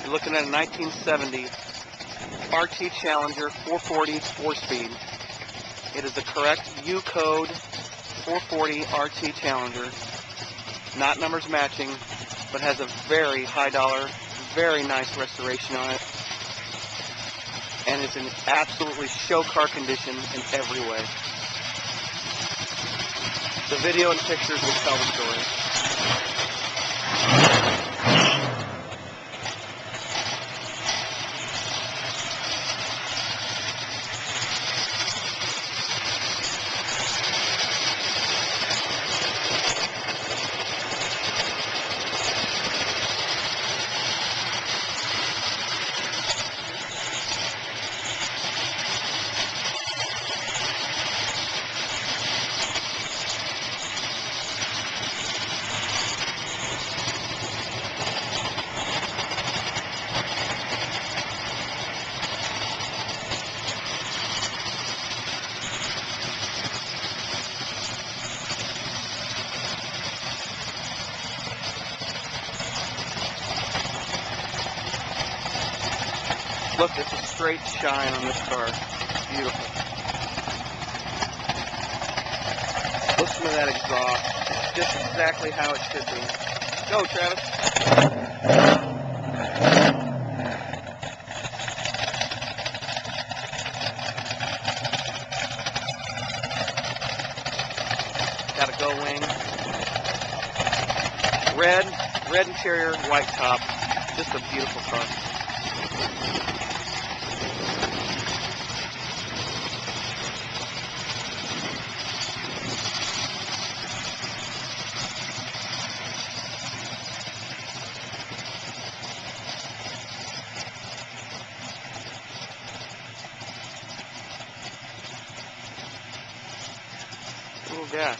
You're looking at a 1970 RT Challenger 440 4-speed. It is the correct U code 440 RT Challenger. Not numbers matching, but has a very high dollar, very nice restoration on it. And it's in absolutely show car condition in every way. The video and pictures will tell the story. Look, it's a straight shine on this car. Beautiful. Listen to that exhaust. Just exactly how it should be. Go, Travis. Got a go wing. Red interior, white top. Just a beautiful car. A little gas.